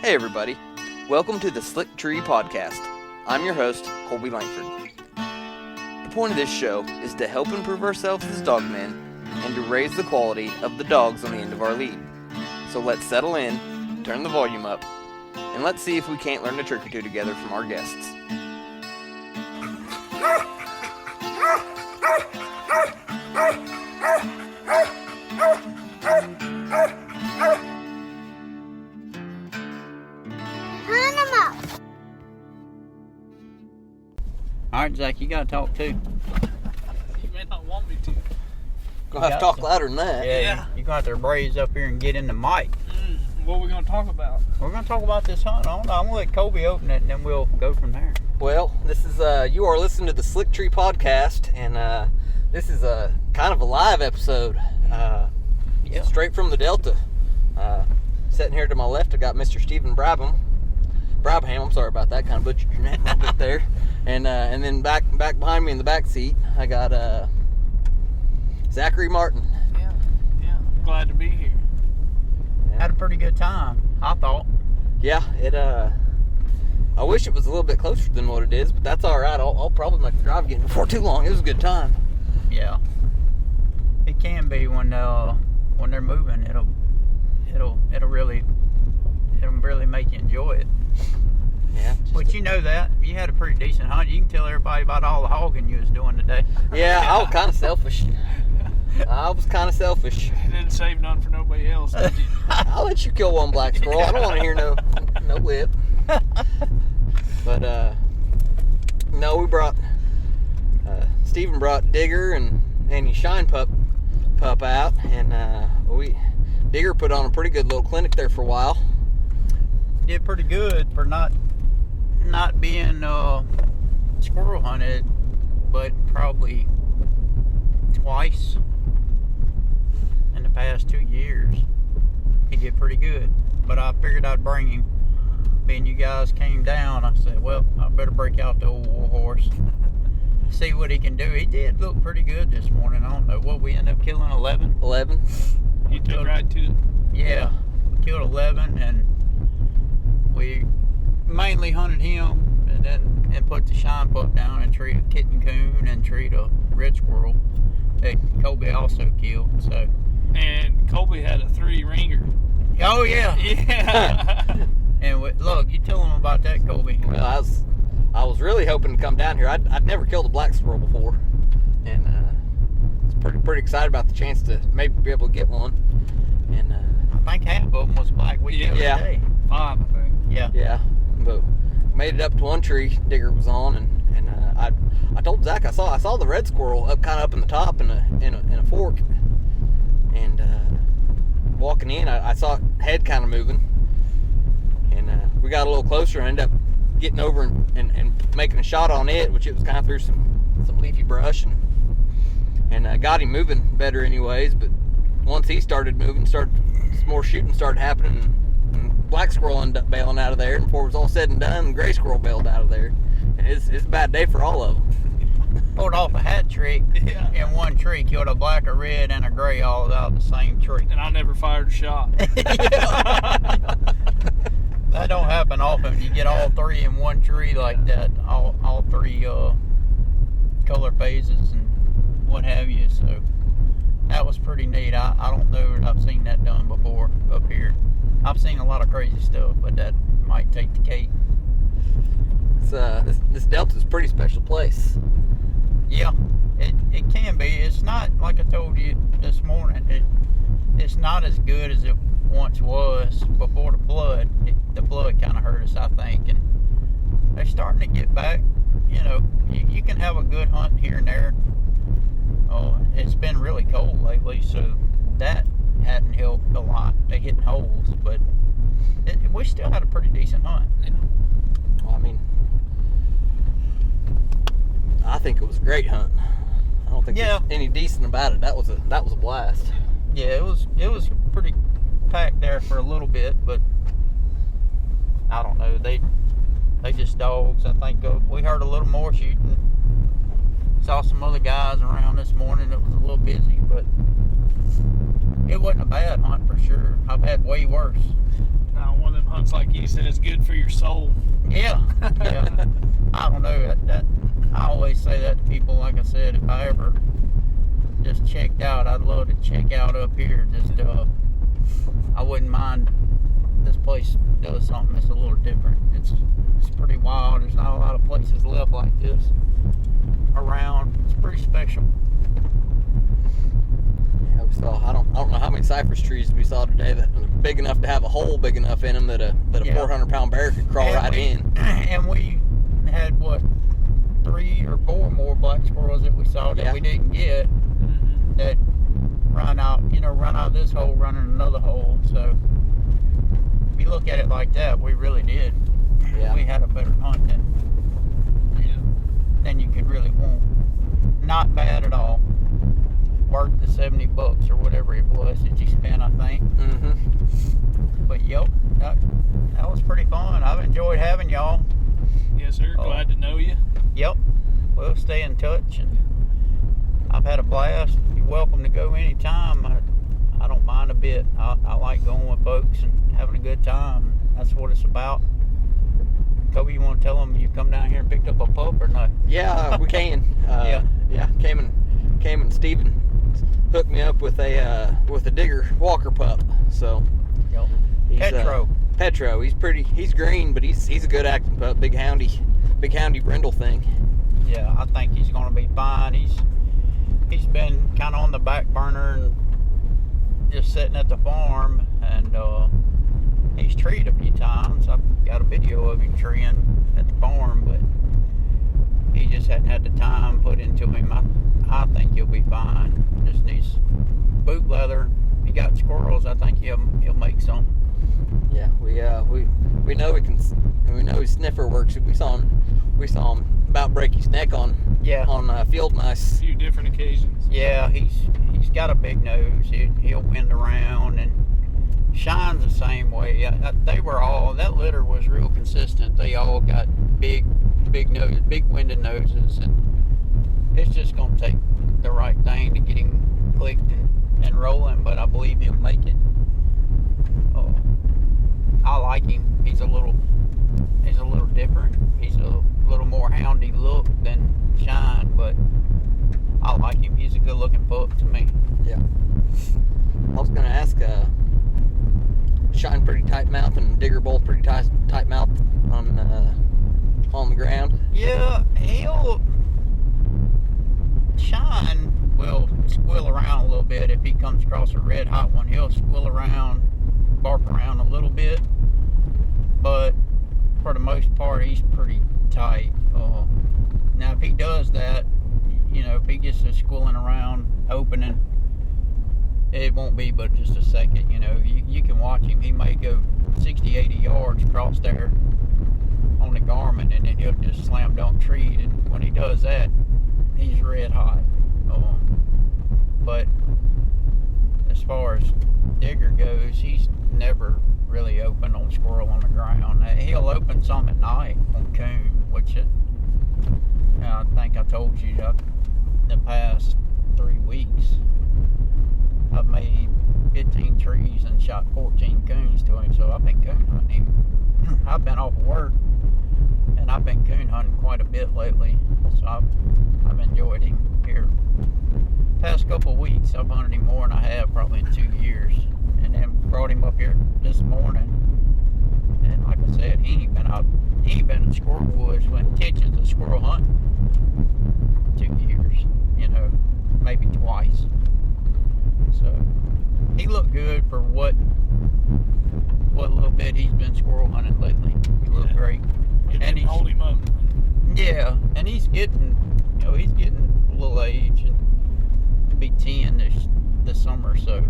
Hey everybody, welcome to the Slick Tree Podcast. I'm your host, Colby Langford. The point of this show is to help improve ourselves as dogmen and to raise the quality of the dogs on the end of our lead. So let's settle in, turn the volume up, and let's see if we can't learn a trick or two together from our guests. Alright, Zach, you gotta talk too. You may not want me to. Gonna have to talk louder than that. Yeah. You're gonna have to raise up here and get in the mic. What are we gonna talk about? We're gonna talk about this hunt. I'm gonna let Colby open it and then we'll go from there. Well, this is, you are listening to the Slick Tree Podcast, and this is a kind of a live episode. Straight from the Delta. Sitting here to my left, I got Mr. Stephen Brabham. I'm sorry about that, kind of butchered your name a little bit there. And then back behind me in the back seat, I got Zac Martin. Yeah. Glad to be here. Yeah. Had a pretty good time, I thought. Yeah, I wish it was a little bit closer than what it is, but that's all right. I'll probably make the drive again before too long. It was a good time. Yeah. It can be when they're moving. It'll really make you enjoy it. Yeah. But you know that. You had a pretty decent hunt. You can tell everybody about all the hogging you was doing today. Yeah, I was kind of selfish. You didn't save none for nobody else, did you? I'll let you kill one black squirrel. I don't want to hear no lip. But no, we brought Stephen brought Digger and his shine pup out, and Digger put on a pretty good little clinic there for a while. Did pretty good for not being squirrel hunted, but probably twice in the past 2 years. He did pretty good, but I figured I'd bring him. Being you guys came down, I said, well, I better break out the old war horse, see what he can do. He did look pretty good this morning. I don't know what we ended up killing. 11. You took right to it. Yeah, we killed 11, and we mainly hunted him, and put the shine pup down and treat a kitten coon and treat a red squirrel that Colby also killed. So. And Colby had a 3 ringer. Oh yeah. Yeah. And look, you tell them about that, Colby. Well, I was really hoping to come down here. I'd never killed a black squirrel before, and I was pretty excited about the chance to maybe be able to get one. And I think half of them was black. We killed today. 5, I think. Yeah. But made it up to one tree Digger was on, and I told Zach I saw the red squirrel up in the top in a fork, and walking in I saw it head kind of moving, and we got a little closer and ended up getting over and making a shot on it, which it was kind of through some leafy brush, and got him moving better anyways. But once he started moving, some more shooting started happening, and black squirrel ended up bailing out of there, and before it was all said and done, gray squirrel bailed out of there. And it's a bad day for all of them. Pulled off a hat trick in one tree, killed a black, a red, and a gray all out of the same tree. And I never fired a shot. That don't happen often. You get all 3 in one tree like that, all 3 color phases and what have you. So that was pretty neat. I don't know that I've seen that done before up here. I've seen a lot of crazy stuff, but that might take the cake. This Delta's a pretty special place. Yeah, it can be. It's not, like I told you this morning, it's not as good as it once was before the flood. The flood kind of hurt us, I think, and they're starting to get back. You know, you can have a good hunt here and there. It's been really cold lately, so that hadn't helped a lot. They hitting holes, but we still had a pretty decent hunt. Yeah. Well, I mean, I think it was a great hunt. I don't think there's any decent about it. That was a blast. Yeah, it was pretty packed there for a little bit, but I don't know. They just dogs. I think we heard a little more shooting. Saw some other guys around this morning. It was a little busy, but it wasn't a bad hunt for sure. I've had way worse. Now, one of them hunts, like you said, is good for your soul. Yeah, yeah. I don't know. I always say that to people. Like I said, if I ever just checked out, I'd love to check out up here. Just I wouldn't mind. This place does something that's a little different. It's pretty wild. There's not a lot of places left like this around. It's pretty special. Yeah, we saw. I don't know how many cypress trees we saw today that were big enough to have a hole big enough in them that a 400-pound bear could crawl right in. And we had what, 3 or 4 more black squirrels that we saw that we didn't get. Mm-hmm. That run out this hole, run in another hole. So if you look at it like that, we really did. Yeah. We had a better hunt than you could really want. Not bad at all. Worth the $70 or whatever it was that you spent, I think. Mm-hmm. But yep, that was pretty fun. I've enjoyed having y'all. Yes, sir. Glad to know you. Yep. We'll stay in touch, and I've had a blast. You're welcome to go anytime. I don't mind a bit. I like going with folks and having a good time. That's what it's about. Kobe, you want to tell them you come down here and picked up a pup or not? Yeah, we can. Yeah. Came and Steven hooked me up with a digger walker pup. So Yep. he's, Petro. He's green, but he's a good acting pup. Big houndy brindle thing. Yeah, I think he's going to be fine. He's been kind of on the back burner and just sitting at the farm, and he's treed a few times. I've got a video of him treeing at the farm, but he just hadn't had the time put into him. I think he'll be fine. Just needs boot leather. If he got squirrels, I think he'll make some. Yeah, we know we can. We know his sniffer works. We saw him about break his neck on field mice. A few different occasions. Yeah, he's got a big nose. He'll wind around, and Shine's the same way. That litter was real consistent. They all got big winded noses, and it's just gonna take the right thing to get him clicked and rolling. But I believe he'll make it. I like him. He's a little different. He's a little more houndy look than Shine, but I like him. He's a good looking pup to me. Yeah. I was gonna ask, Shine pretty tight mouth and Digger both pretty tight mouth on the ground. Yeah, Shine will squill around a little bit if he comes across a red hot one. He'll squill around, bark around a little bit, but for the most part, he's pretty tight. Now, if he does that, if he gets to squilling around, opening, it won't be but just a second. You can watch him. He may go 60, 80 yards across there on the garment, and then he'll just slam dunk treat. And when he does that, he's red hot. But as far as Digger goes, he's never really open on squirrel on the ground. He'll open some at night on coon, which I think I told you the past 3 weeks I've made 15 trees and shot 14 coons to him. So I've been coon hunting him. I've been off work and I've been coon hunting quite a bit lately. So I've enjoyed him here. Past couple of weeks I've hunted him more than I have probably in 2 years. And then brought him up here this morning, and like I said, he ain't been in squirrel woods when Titch's a squirrel hunt 2 years, maybe twice. So he looked good for what little bit he's been squirrel hunting lately. He looked great. And he's hold him up. Yeah, and he's getting a little age, and to be 10 this summer, so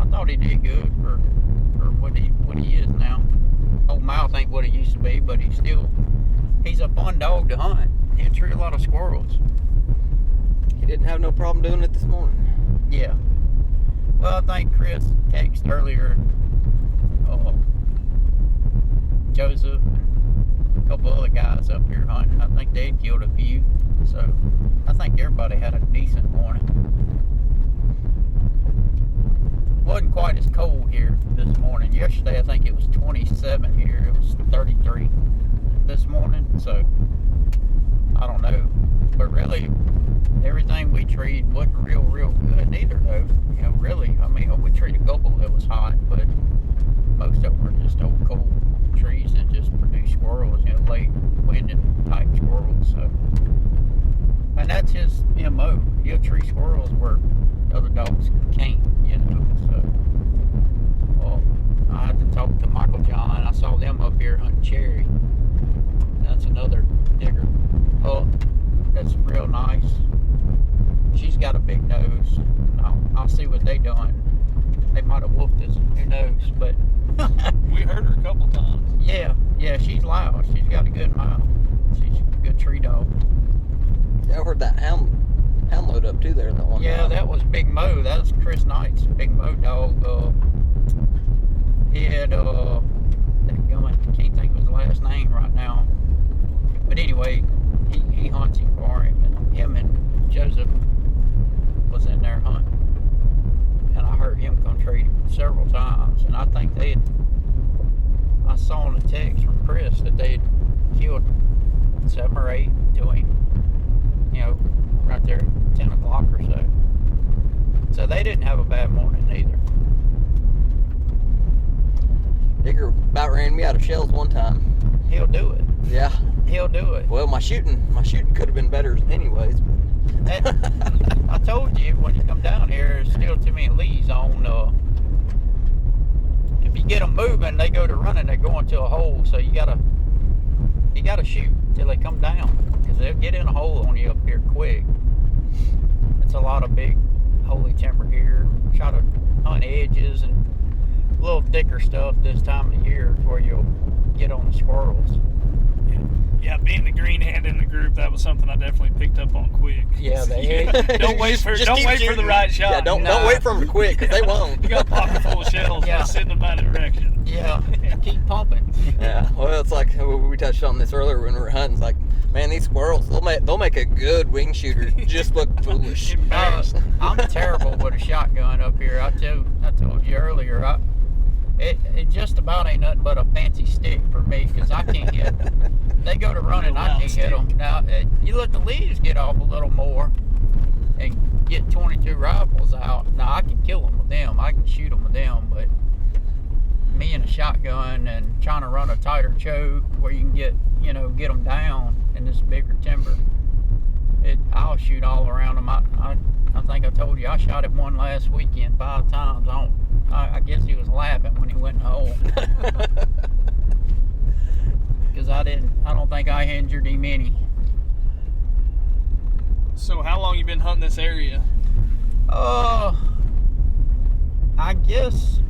I thought he did good for what he is now. Old mouth ain't what it used to be, but he's a fun dog to hunt. He'll tree a lot of squirrels. He didn't have no problem doing it this morning. Yeah. Well, I think Chris texted earlier, Joseph and a couple other guys up here hunting. I think they'd killed a few. So I think everybody had a decent morning. What wasn't quite as cold here this morning. Yesterday, I think it was 27 here. It was 33 this morning. So I don't know, but really, everything we treed wasn't real good neither, though. You know, really. I mean, we treated a couple that was hot, but most of them were just old cold trees that just produce squirrels. You know, late winded type squirrels. So, and that's his MO. He'll tree squirrels where other dogs can't. You know, so. Well, I had to talk to Michael John. I saw them up here hunting cherry. That's another digger. Oh, that's real nice. She's got a big nose. I'll see what they done. They might have whooped us. Who knows? But We heard her a couple times. yeah, she's loud. She's got a good mouth. She's a good tree dog. Yeah, I heard that hound load up too there that one Yeah, time. that was Big Mo. That was Chris Knight's Big Mo dog. He had I can't think of his last name right now. But anyway, he hunts him for him, and him and Joseph was in there hunting. And I heard him come trade several times, and I think I saw on the text from Chris that they'd killed 7 or 8 to him, you know, right there at 10 o'clock or so. So they didn't have a bad morning either. Digger about ran me out of shells one time. He'll do it. Yeah. He'll do it. Well, my shooting could have been better anyways. I told you when you come down here, there's still too many leaves on. If you get them moving, they go to running, they go into a hole. So you gotta shoot till they come down, because they'll get in a hole on you up here quick. It's a lot of big holy timber here. Try to hunt edges and a little thicker stuff this time of the year where you'll get on the squirrels. Yeah, being the green hand in the group, that was something I definitely picked up on quick. Yeah, they Don't wait for Just keep the shooting. right shot. Yeah, don't wait for them to quit, because they won't. You got a pocket full of shells. Yeah. Just send them in that direction. Yeah, keep pumping. Yeah, well, it's like we touched on this earlier when we were hunting. It's like, man, these squirrels, they'll make a good wing shooter just look foolish. Embarrassed. I'm terrible with a shotgun up here. I told you earlier. It just about ain't nothing but a fancy stick for me, because I can't hit. They go to running, I can't hit them. Now, you let the leaves get off a little more and get 22 rifles out. Now, I can kill them with them. I can shoot them with them, but me and a shotgun and trying to run a tighter choke where you can get them down in this bigger timber, I'll shoot all around them. I think I told you I shot at one last weekend 5 times. I guess he was laughing when he went in the hole. Because I don't think I injured him any. So how long you been hunting this area? I guess,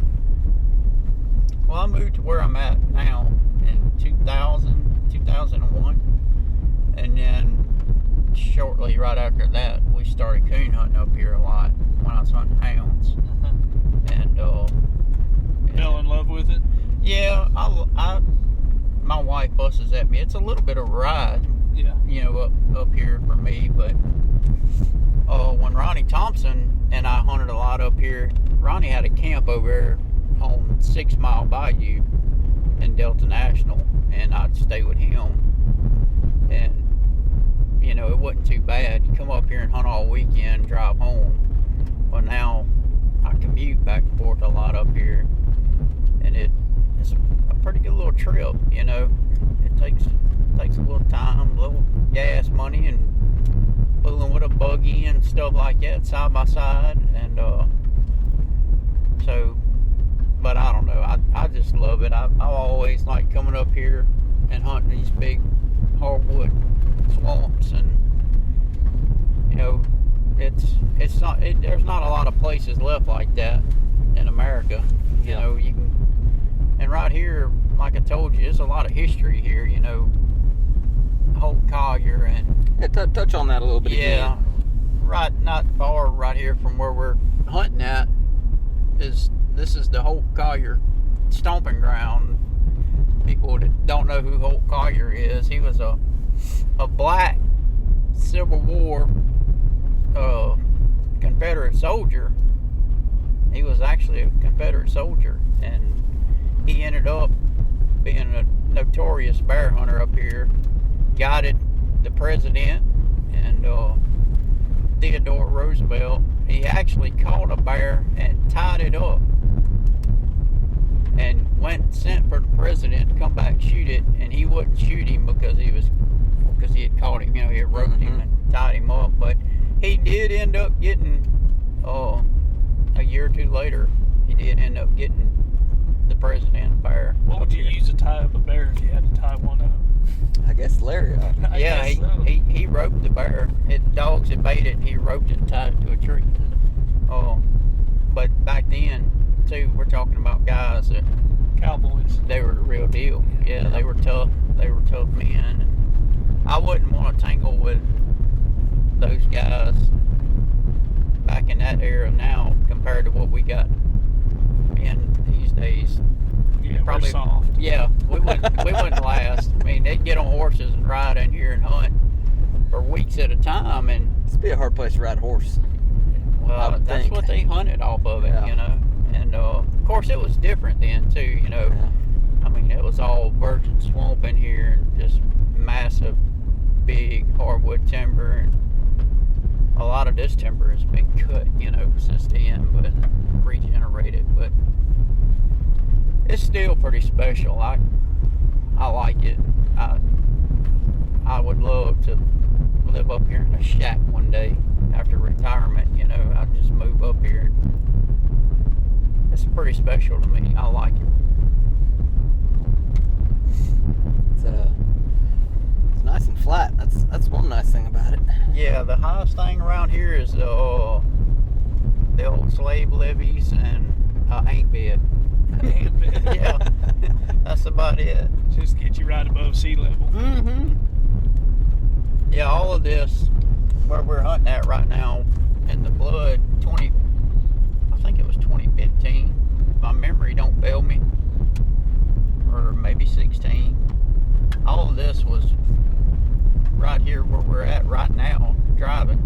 well, I moved to where I'm at now in 2001. And then shortly right after that, we started coon hunting up here a lot when I was hunting hounds. And Fell in love with it? yeah, my wife busses at me. It's a little bit of a ride, Yeah. up here for me. But when Ronnie Thompson and I hunted a lot up here, Ronnie had a camp over there on 6 Mile Bayou in Delta National, and I'd stay with him. And it wasn't too bad. You come up here and hunt all weekend, drive home. Well, now I commute back and forth a lot up here, and it's a pretty good little trip. It takes a little time, a little gas money, and fooling with a buggy and stuff like that side by side. And but I don't know. I just love it. I always like coming up here and hunting these big hardwood swamps, and it's not. There's not a lot of places left like that in America. You can, and right here, like I told you, there's a lot of history here. Holt Collier and Touch on that a little bit. yeah, Again. right, not far right here from where we're hunting at this is the Holt Collier stomping ground. People that don't know who Holt Collier is, he was a black Civil War Confederate soldier. He was actually a Confederate soldier, and he ended up being a notorious bear hunter up here. Guided the president and Theodore Roosevelt. He actually caught a bear and tied it up, and sent for the president to come back and shoot it, and he wouldn't shoot him because he had caught him. He had roped him and tied him up. But he did end up getting a year or two later. He did end up getting the president bear. What would you use to tie up a bear if you had to tie one up? I guess Larry. I guess so. He roped the bear. Dogs had baited, and he roped it and tied it to a tree. But back then, too, we're talking about guys that Cowboys. they were the real deal. Yeah, they were tough. They were tough men. And I wouldn't want to tangle with those guys back in that era now compared to what we got in these days. Yeah, Probably, we're soft. Yeah, we wouldn't last. I mean, they'd get on horses and ride in here and hunt for weeks at a time, and It's be a hard place to ride a horse. I well, would that's think. what they hunted off of it, Yeah. you know. And of course, it was different then too, you know. Yeah. I mean, it was all virgin swamp in here, and just massive, big hardwood timber, and a lot of this timber has been cut, you know, since then, but regenerated. But it's still pretty special. I like it. I would love to live up here in a shack one day after retirement. You know, I'd just move up here. It's pretty special to me. I like it. It's nice and flat. That's one nice thing about it. Yeah, the highest thing around here is the old slave levees and ain't bed. Yeah, that's about it. Just get you right above sea level. Mm-hmm. Yeah, all of this, where we're hunting at right now, in the Blood, I think it was 2015. My memory don't fail me. Or maybe 16. All of this was right here where we're at right now, driving,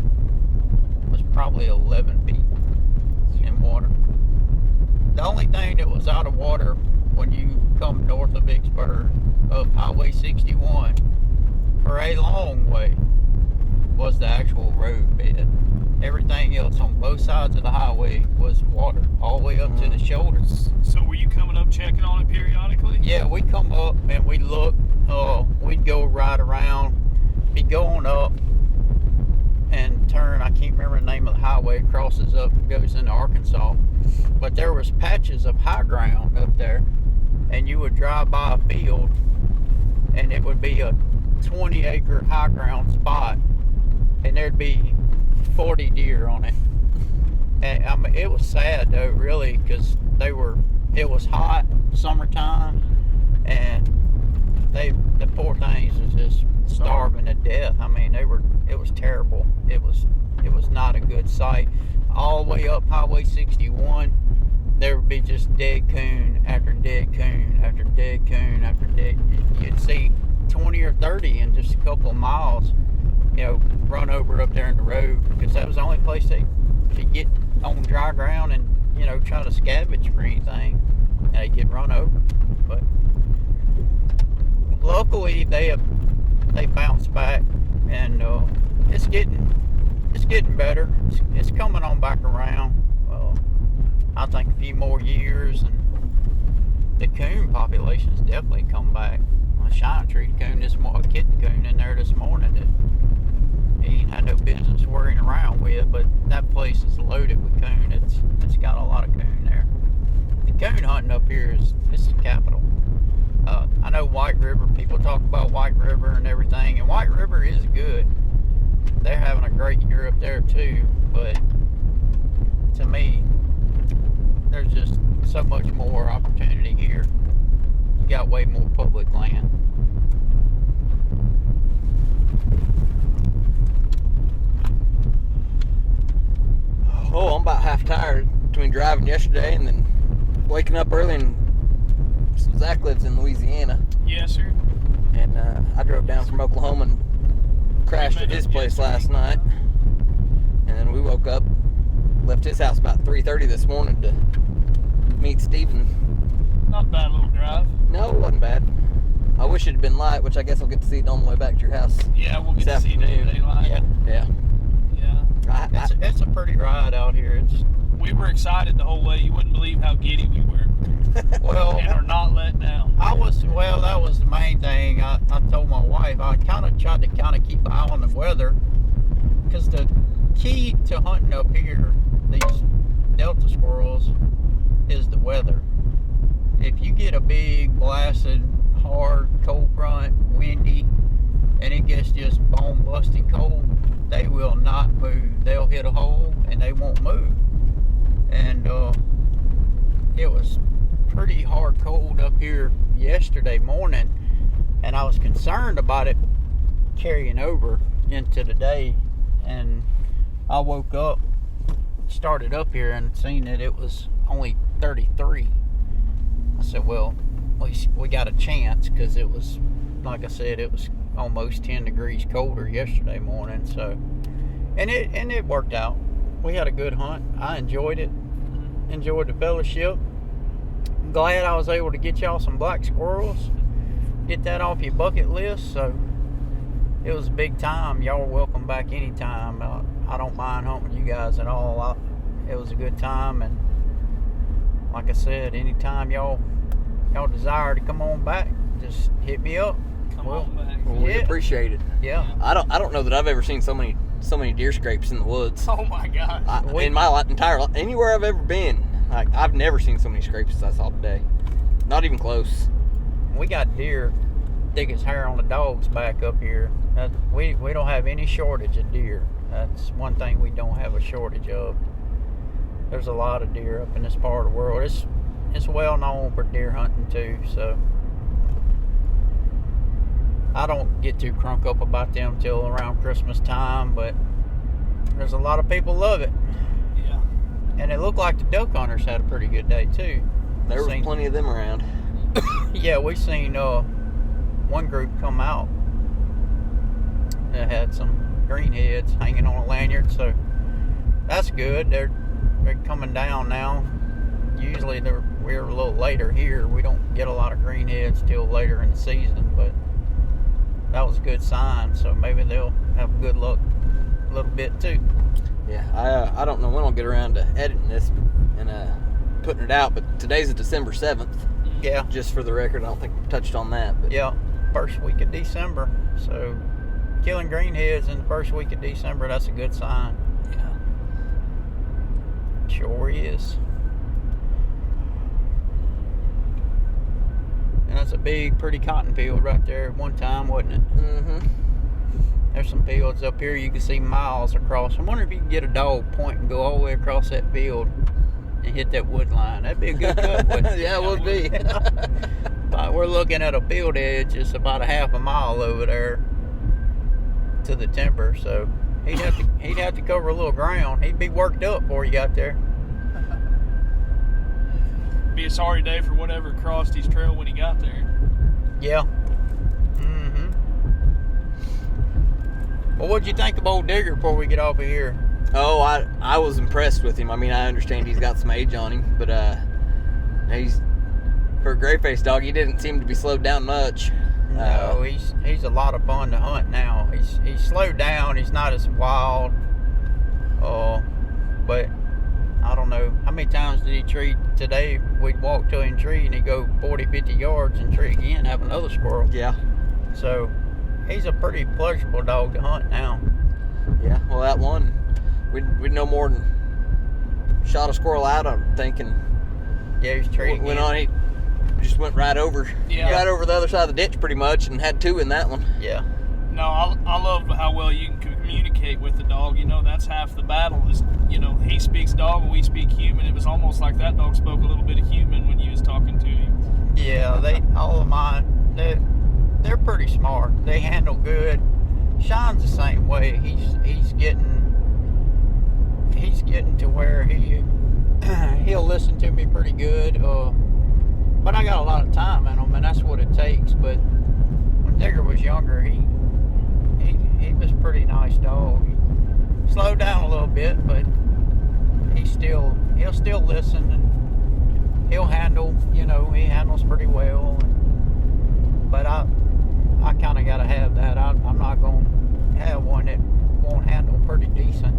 was probably 11 feet in water. The only thing that was out of water when you come north of Vicksburg, up Highway 61, for a long way, was the actual road bed. Everything else on both sides of the highway was water, all the way up to the shoulders. So were you coming up checking on it periodically? Yeah, we come up and we look. We'd go right around, be going up and turn. I can't remember the name of the highway. It crosses up and goes into Arkansas. But there was patches of high ground up there, and you would drive by a field, and it would be a 20-acre high ground spot, and there'd be 40 deer on it. And I mean, it was sad though, really, because it was hot, summertime, and the poor things was just starving to death. I mean, it was terrible. It was not a good sight. All the way up Highway 61, there would be just dead coon after dead coon after dead coon after dead. You'd see 20 or 30 in just a couple of miles, you know, run over up there in the road, because that was the only place they could get on dry ground and, you know, try to scavenge for anything, and they get run over. But luckily they bounced back, and it's getting better. It's coming on back around. I think a few more years, and the coon population's definitely come back. A shine-treed coon a kitten coon in there this morning that he ain't had no business worrying around with, but that place is loaded with coon. It's got a lot of coon there. The coon hunting up here it's the capital. I know White River, people talk about White River and everything, and White River is good. They're having a great year up there too, but to me, there's just so much more opportunity here. You got way more public land. Oh, I'm about half tired between driving yesterday and then waking up early. And so Zach lives in Louisiana, Yes, sir. and I drove down from Oklahoma and crashed at his place last night. And then we woke up, left his house about 3:30 this morning to wish it had been light, which I guess I'll get to see it on the way back to your house. Yeah, we'll get This to see it in afternoon. daylight. Yeah. Yeah. It's a pretty ride out here. We were excited the whole way. You wouldn't believe how giddy we were. Well, And are not let down. that was the main thing. I told my wife, I kind of tried to keep an eye on the weather, because the key to hunting up here, these Delta squirrels, is the weather. If you get a big, blasted, hard, cold front, windy, and it gets just bone busting cold, they will not move. They'll hit a hole and they won't move. And it was pretty hard cold up here yesterday morning, and I was concerned about it carrying over into the day. And I woke up, started up here, and seen that it was only 33. I said, well, we got a chance, because it was, like I said, it was almost 10 degrees colder yesterday morning. So, and it worked out. We had a good hunt. I enjoyed it. Enjoyed the fellowship. I'm glad I was able to get y'all some black squirrels. Get that off your bucket list. So it was a big time. Y'all are welcome back anytime. I don't mind hunting with you guys at all. It was a good time, and like I said, anytime y'all desire to come on back, just hit me up. Come on back. Well, we appreciate it. Yeah. I don't know that I've ever seen so many deer scrapes in the woods. Oh my God. In my entire life, anywhere I've ever been, like, I've never seen so many scrapes as I saw today. Not even close. We got deer thick as hair on the dog's back up here. We don't have any shortage of deer. That's one thing we don't have a shortage of. There's a lot of deer up in this part of the world. It's well known for deer hunting too, so I don't get too crunk up about them till around Christmas time, but there's a lot of people love it. Yeah. And it looked like the duck hunters had a pretty good day too. There was plenty of them around. Yeah, we seen one group come out that had some greenheads hanging on a lanyard, so that's good. They're coming down now. Usually we're a little later here. We don't get a lot of greenheads till later in the season, but that was a good sign. So maybe they'll have good luck a little bit too. Yeah, I don't know when I'll get around to editing this and putting it out, but today's December 7th. Yeah. Just for the record, I don't think we've touched on that. But Yeah, first week of December. So killing greenheads in the first week of December, that's a good sign. Yeah. Sure is. And that's a big, pretty cotton field right there at one time, wasn't it? Mm-hmm. There's some fields up here you can see miles across. I wonder if you can get a dog point and go all the way across that field and hit that wood line. That'd be a good cut, wouldn't it? Yeah, it would be. But we're looking at a field edge. It's about a half a mile over there to the timber, so he'd have to cover a little ground. He'd be worked up before he got there. Be a sorry day for whatever crossed his trail when he got there. Yeah. Mm-hmm. Well, what'd you think of old Digger before we get off of here? Oh, I was impressed with him. I mean, I understand he's got some age on him, but he's, for a gray-faced dog, he didn't seem to be slowed down much. No, he's a lot of fun to hunt now. He's slowed down. He's not as wild. But I don't know. How many times did he tree today? We'd walk to him tree and he'd go 40, 50 yards and tree again, have another squirrel. Yeah. So he's a pretty pleasurable dog to hunt now. Yeah, well, that one, we'd no more than shot a squirrel out, I'm thinking. Yeah, he's tree Went on, he just went right over the other side of the ditch pretty much, and had two in that one. Yeah. No, I love how well you can communicate with the dog. You know, that's half the battle is, you know, he speaks dog and we speak human. It was almost like that dog spoke a little bit of human when you was talking to him. Yeah, all of mine, they're pretty smart. They handle good. Sean's the same way. He's getting to where he'll listen to me pretty good. But I got a lot of time in him, and that's what it takes. But when Digger was younger, he was a pretty nice dog. He slowed down a little bit, but he'll still listen, and he'll handle. You know, he handles pretty well. But kind of got to have that. I'm not going to have one that won't handle pretty decent.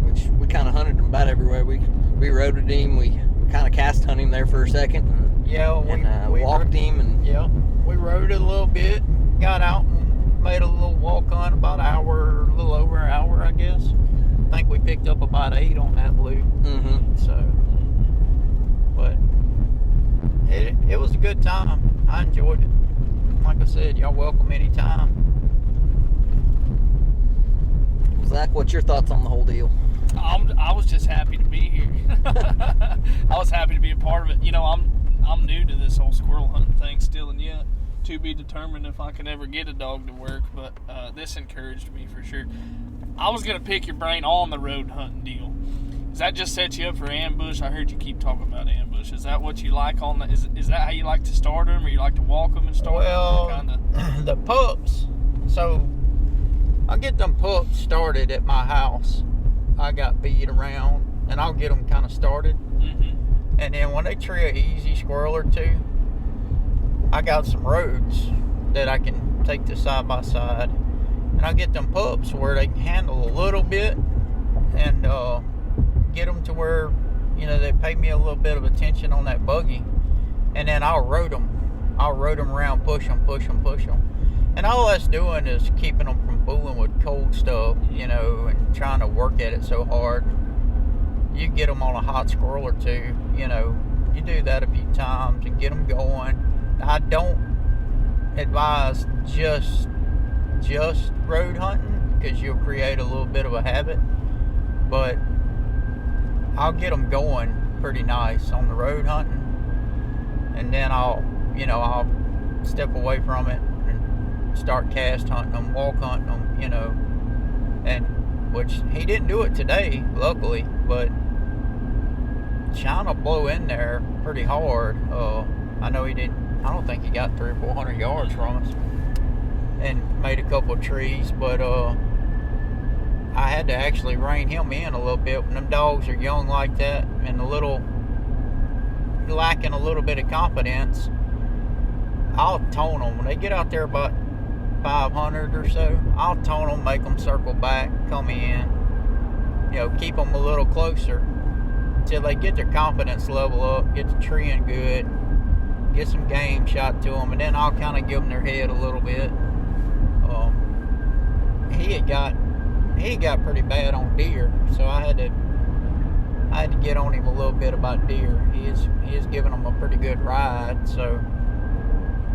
Which we kind of hunted him about everywhere. We roaded him. We kind of cast hunted him there for a second. And, Yeah, we walked him. And yeah, we rode it a little bit. Got out and made a little walk hunt, about an hour, a little over an hour, I guess. I think we picked up about 8 on that blue. mm-hmm. So, but it was a good time. I enjoyed it. Like I said, y'all welcome anytime. Zach, what's your thoughts on the whole deal? I was just happy to be here. I was happy to be a part of it. You know, I'm new to this whole squirrel hunting thing still, and yet to be determined if I can ever get a dog to work. But this encouraged me for sure. I was gonna pick your brain on the road hunting deal. Does that just set you up for ambush? I heard you keep talking about ambush. Is that what you like on the? Is that how you like to start them, or you like to walk them and start them? Well, the pups. So I get them pups started at my house. I got beat around, and I'll get them kind of started. Mm-hmm. And then when they tree an easy squirrel or two, I got some roads that I can take to side by side, and I get them pups where they can handle a little bit, and get them to where, you know, they pay me a little bit of attention on that buggy, and then I'll road them. I'll road them around, push them. And all that's doing is keeping them from fooling with cold stuff, you know, and trying to work at it so hard. You get them on a hot squirrel or two, you know, you do that a few times and get them going. I don't advise just road hunting, because you'll create a little bit of a habit, but I'll get them going pretty nice on the road hunting, and then I'll step away from it and start cast hunting them, walk hunting them, you know, and which he didn't do it today, luckily, but China blew in there pretty hard. I know he didn't. I don't think he got 300 or 400 yards from us, and made a couple of trees, but I had to actually rein him in a little bit. When them dogs are young like that and lacking a little bit of confidence, I'll tone them. When they get out there about 500 or so, I'll tone them, make them circle back, come in, you know, keep them a little closer till they get their confidence level up, get the treeing good, get some game shot to them, and then I'll kind of give them their head a little bit. He got pretty bad on deer, so I had to get on him a little bit about deer. He is giving them a pretty good ride, so,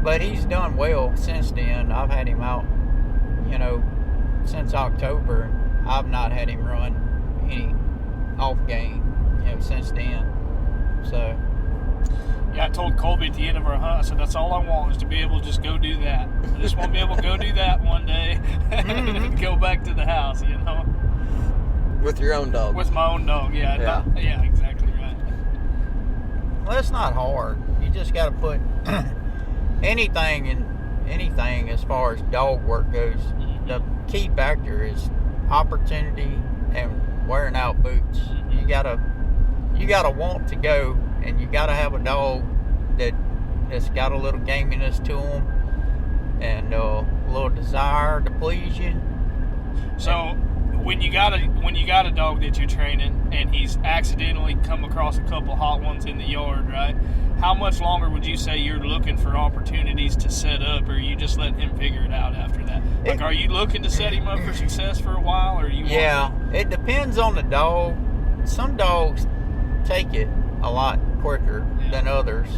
but he's done well since then. I've had him out, you know, since October. I've not had him run any off game, you know, since then. So yeah, I told Colby at the end of our hunt, I said, that's all I want is to be able to just go do that. I just want to be able to go do that one day and go back to the house, you know. With your own dog. With my own dog, yeah. Yeah, exactly right. Well, that's not hard. You just got to put anything as far as dog work goes. Mm-hmm. The key factor is opportunity and wearing out boots. Mm-hmm. You gotta want to go, and you gotta have a dog that's got a little gaminess to him and a little desire to please you. So when you got a dog that you're training and he's accidentally come across a couple hot ones in the yard, right? How much longer would you say you're looking for opportunities to set up, or are you just letting him figure it out after that? Like, are you looking to set him up for success for a while, or are you? Yeah, it depends on the dog. Some dogs take it a lot quicker than others,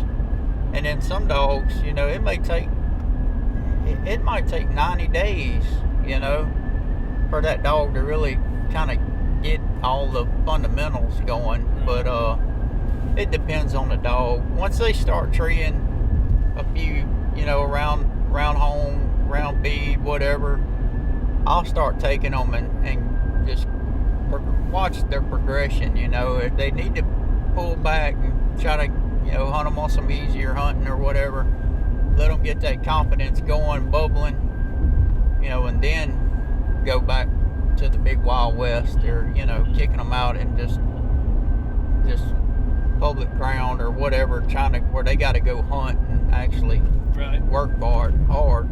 and then some dogs, you know, it might take 90 days, you know, for that dog to really kind of get all the fundamentals going. But it depends on the dog. Once they start treeing a few, you know, around home, around bead, whatever, I'll start taking them and just watch their progression. You know, if they need to pull back and try to, you know, hunt them on some easier hunting or whatever, let them get that confidence going, bubbling, you know, and then go back to the big Wild West, or, you know, kicking them out and just public ground or whatever, trying to, where they got to go hunt and actually Right. work hard.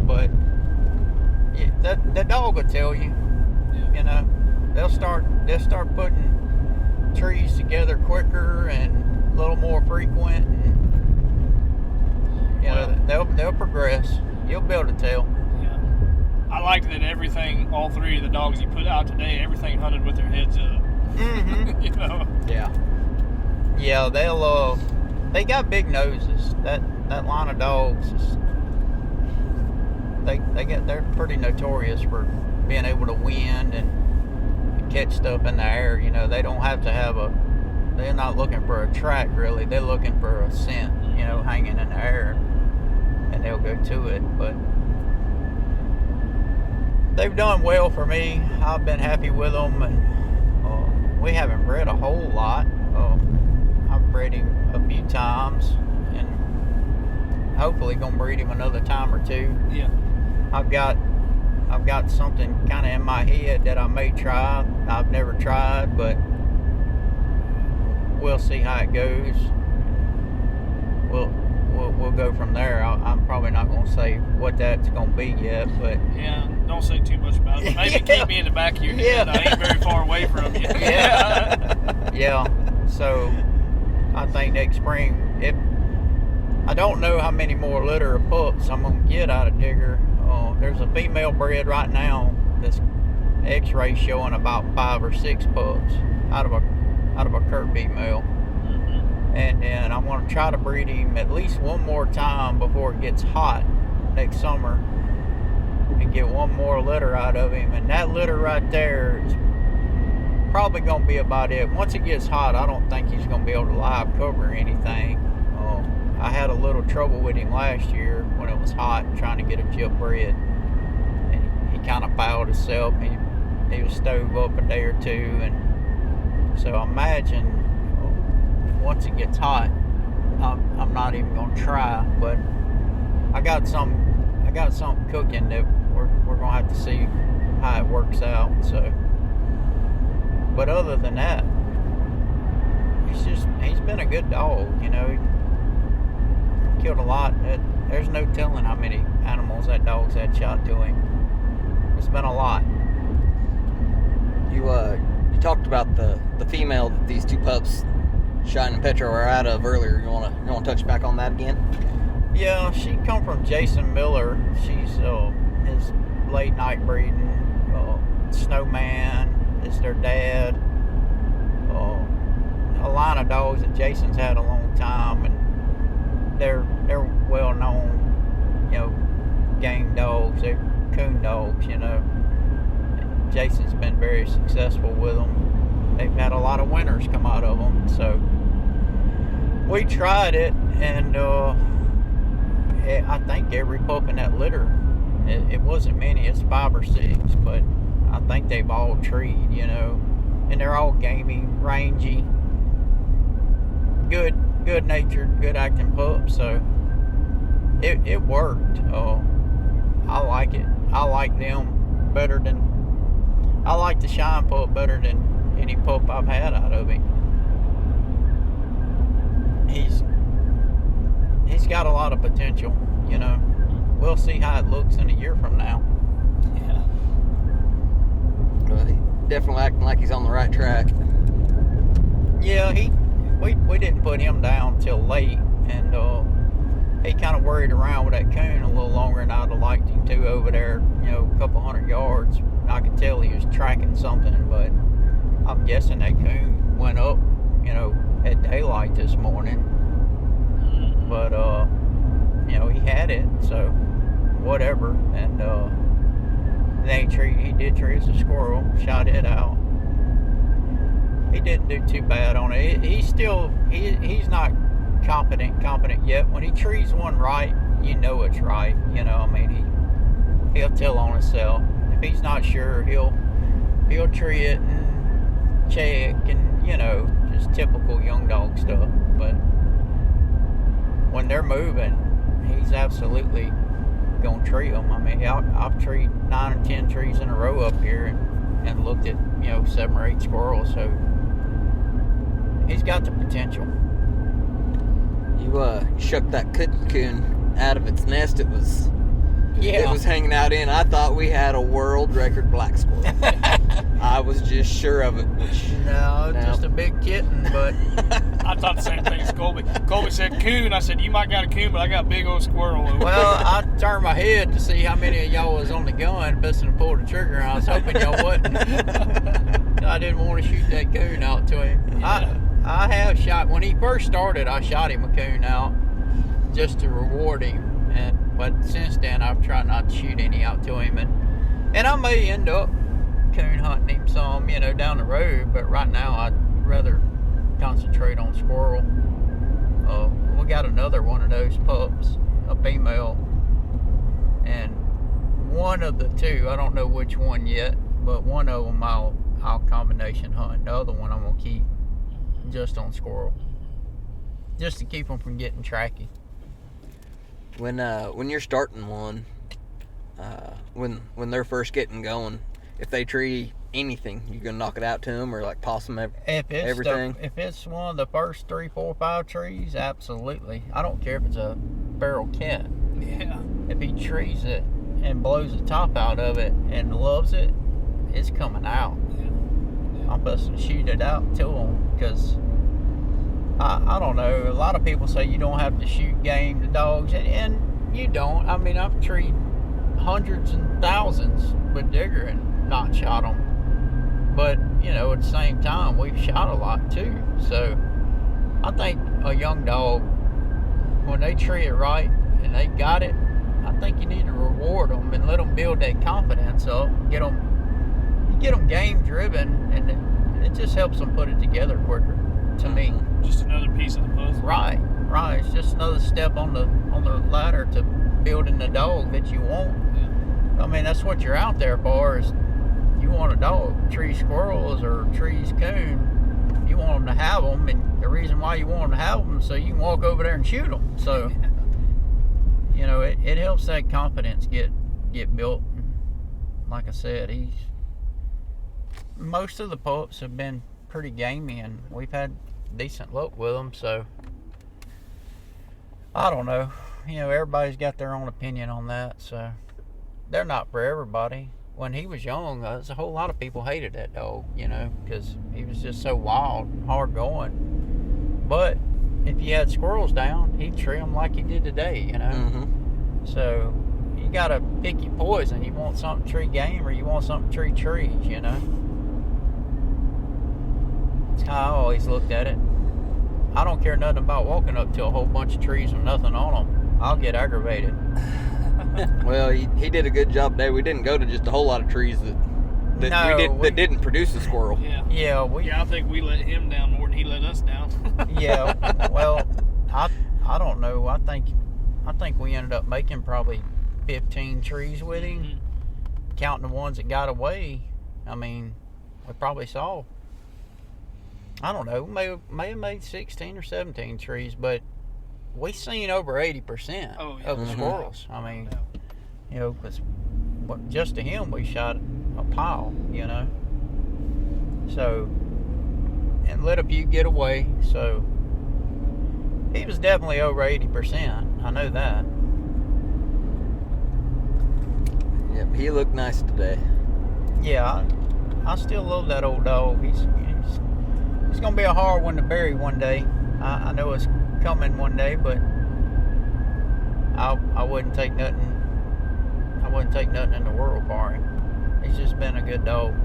But yeah, the dog will tell you. Yeah. You know, they'll start putting trees together quicker and a little more frequent, and you know, they'll progress. You'll be able to tell. Yeah. I liked that everything, all three of the dogs you put out today, everything hunted with their heads up. Mm-hmm. You know. Yeah. Yeah, they got big noses. That line of dogs is, they're pretty notorious for being able to wind and catch stuff in the air. You know, they don't have to have they're not looking for a track really. They're looking for a scent, you know, hanging in the air, and they'll go to it. But they've done well for me. I've been happy with them, and we haven't bred a whole lot. I've bred him a few times, and hopefully gonna breed him another time or two. Yeah. I've got something kind of in my head that I may try. I've never tried, but we'll see how it goes. We'll go from there. I'm probably not going to say what that's going to be yet, but Yeah, don't say too much about it. Maybe keep me in the back of your head. I ain't very far away from you. Yeah. So I think next spring, I don't know how many more litter of pups I'm going to get out of Digger. There's a female bred right now that's X-ray showing about 5 or 6 pups out of a curt female. And then I'm going to try to breed him at least one more time before it gets hot next summer and get one more litter out of him. And that litter right there is probably going to be about it. Once it gets hot, I don't think he's going to be able to live cover anything. I had a little trouble with him last year when it was hot trying to get a jip bred. And he kind of fouled himself. He was stove up a day or two. And so I imagine once it gets hot, I'm not even gonna try. But I got something cooking that we're gonna have to see how it works out. So, but other than that, he's been a good dog. You know, he killed a lot. There's no telling how many animals that dog's had shot to him. It's been a lot. You talked about the female that these two pups, Shine and Petro, are out of earlier. You wanna touch back on that again? Yeah, she come from Jason Miller. She's his late night breeding. Snowman is their dad. A line of dogs that Jason's had a long time, and they're well known, you know, game dogs. They're coon dogs, you know. Jason's been very successful with them. They've had a lot of winners come out of them. So we tried it, and I think every pup in that litter, it wasn't many, it's 5 or 6, but I think they've all treed, you know, and they're all gamey, rangy, good natured, good acting pups. So it worked. I like it. I like them better than, I like the Shine pup better than any pup I've had out of him. He's got a lot of potential, you know. We'll see how it looks in a year from now. Yeah. Well, he definitely acting like he's on the right track. Yeah, we didn't put him down till late, and he kind of worried around with that coon a little longer than I'd have liked him to over there, you know, a couple hundred yards. I could tell he was tracking something, but I'm guessing that coon went up, you know, at daylight this morning. But you know, he had it, so whatever. And then he did treat as a squirrel, shot it out. He didn't do too bad on it. He's not competent yet. When he trees one right, you know it's right. You know, I mean, he'll tell on himself. If he's not sure, he'll tree it and check, and you know, just typical young dog stuff. But when they're moving, he's absolutely gonna tree them. I mean, I've treed 9 or 10 trees in a row up here and looked at, you know, 7 or 8 squirrels. So he's got the potential. You shook that coon out of its nest. It was Yeah. hanging out in. I thought we had a world record black squirrel. I was just sure of it. No, just a big kitten, but I thought the same thing as Colby. Colby said coon. I said, you might got a coon, but I got a big old squirrel. well, I turned my head to see how many of y'all was on the gun, busting to pull the trigger. I was hoping y'all wouldn't. I didn't want to shoot that coon out to him. Yeah. I have shot, when he first started, I shot him a coon out just to reward him. But since then, I've tried not to shoot any out to him. And I may end up coon hunting him some, down the road. But right now, I'd rather concentrate on squirrel. We got another one of those pups, a female. And one of the two, I don't know which one yet, but one of them I'll combination hunt. The other one I'm going to keep just on squirrel. Just to keep them from getting tracky. When you're starting one, when they're first getting going, if they tree anything, you gonna knock it out to them or like possum everything? If it's one of the first 3, 4, 5 trees, absolutely. I don't care if it's a feral cat. Yeah. If he trees it and blows the top out of it and loves it, it's coming out. Yeah. I'm supposed to shoot it out to him because I don't know. A lot of people say you don't have to shoot game to dogs, and you don't. I mean, I've treated hundreds and thousands with digger and not shot them. But, at the same time, we've shot a lot too. So I think a young dog, when they treat it right and they got it, I think you need to reward them and let them build that confidence up. Get them game driven, and it just helps them put it together quicker. To me, just another piece of the puzzle. Right. It's just another step on the ladder to building the dog that you want. Yeah. I mean, that's what you're out there for. Is you want a dog, tree squirrels or trees coon. You want them to have them, and the reason why you want them to have them is so you can walk over there and shoot them. So, it helps that confidence get built. Like I said, most of the pups have been pretty gamey, and we've had decent luck with them. So I don't know. Everybody's got their own opinion on that. So they're not for everybody. When he was young, there's a whole lot of people hated that dog, because he was just so wild and hard going. But if you had squirrels down, he'd tree them like he did today, Mm-hmm. So you gotta pick your poison. You want something tree game or you want something tree trees, That's how I always looked at it. I don't care nothing about walking up to a whole bunch of trees with nothing on them. I'll get aggravated. Well, he did a good job today. We didn't go to just a whole lot of trees that didn't produce a squirrel. Yeah. Yeah, I think we let him down more than he let us down. Yeah. Well, I don't know. I think we ended up making probably 15 trees with him, Mm-hmm. counting the ones that got away. I mean, we probably saw, I don't know, may have made 16 or 17 trees, but we seen over 80% of the squirrels. I mean, because just to him we shot a pile, So, and let a few get away. So he was definitely over 80%. I know that. Yep, he looked nice today. Yeah, I still love that old dog. He's gonna be a hard one to bury one day. I know it's coming one day, but I wouldn't take nothing. I wouldn't take nothing in the world for him. He's just been a good dog.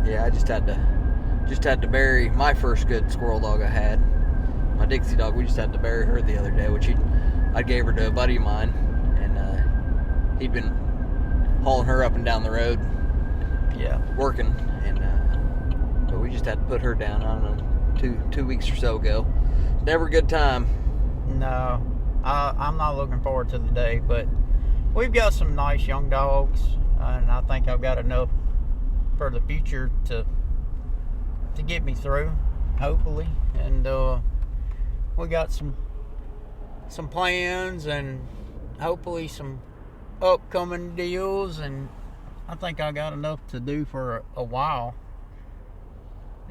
Yeah, I just had to bury my first good squirrel dog I had. My Dixie dog. We just had to bury her the other day, which I gave her to a buddy of mine, and he'd been hauling her up and down the road. Yeah. Working, and but we just had to put her down. I don't know, two weeks or so ago. Never a good time. No, I'm not looking forward to the day, but we've got some nice young dogs, and I think I've got enough for the future to get me through, hopefully. And we got some plans and hopefully some upcoming deals, and I think I got enough to do for a while.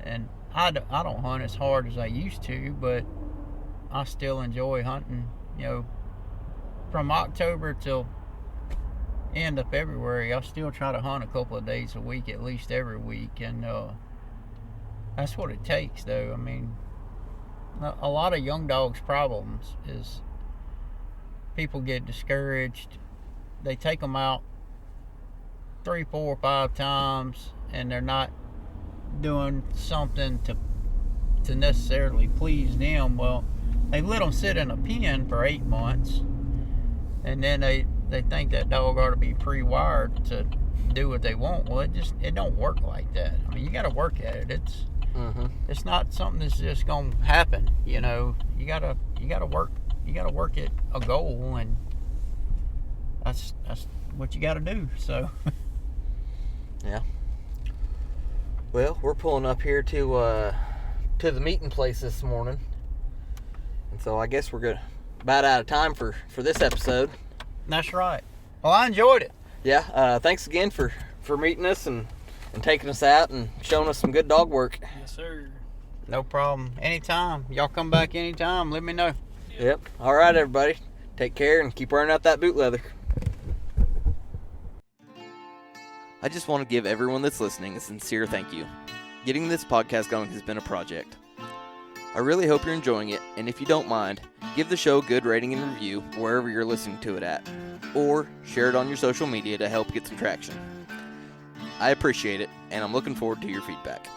And I don't hunt as hard as I used to, but I still enjoy hunting, from October till end of February. I still try to hunt a couple of days a week, at least every week, and that's what it takes, though. I mean, a lot of young dogs' problems is people get discouraged. They take them out 3, 4, 5 times, and they're not doing something to necessarily please them. Well, they let them sit in a pen for 8 months, and then they think that dog ought to be pre-wired to do what they want. Well, it don't work like that. I mean, you got to work at it. It's not something that's just gonna happen. You gotta work. You gotta work at a goal, and that's what you got to do. So. Yeah. Well, we're pulling up here to the meeting place this morning, and so I guess we're about out of time for this episode. That's right. Well, I enjoyed it. Yeah. Thanks again for meeting us and taking us out and showing us some good dog work. Yes, sir. No problem. Anytime. Y'all come back anytime. Let me know. Yep. All right, everybody. Take care and keep wearing out that boot leather. I just want to give everyone that's listening a sincere thank you. Getting this podcast going has been a project. I really hope you're enjoying it, and if you don't mind, give the show a good rating and review wherever you're listening to it at, or share it on your social media to help get some traction. I appreciate it, and I'm looking forward to your feedback.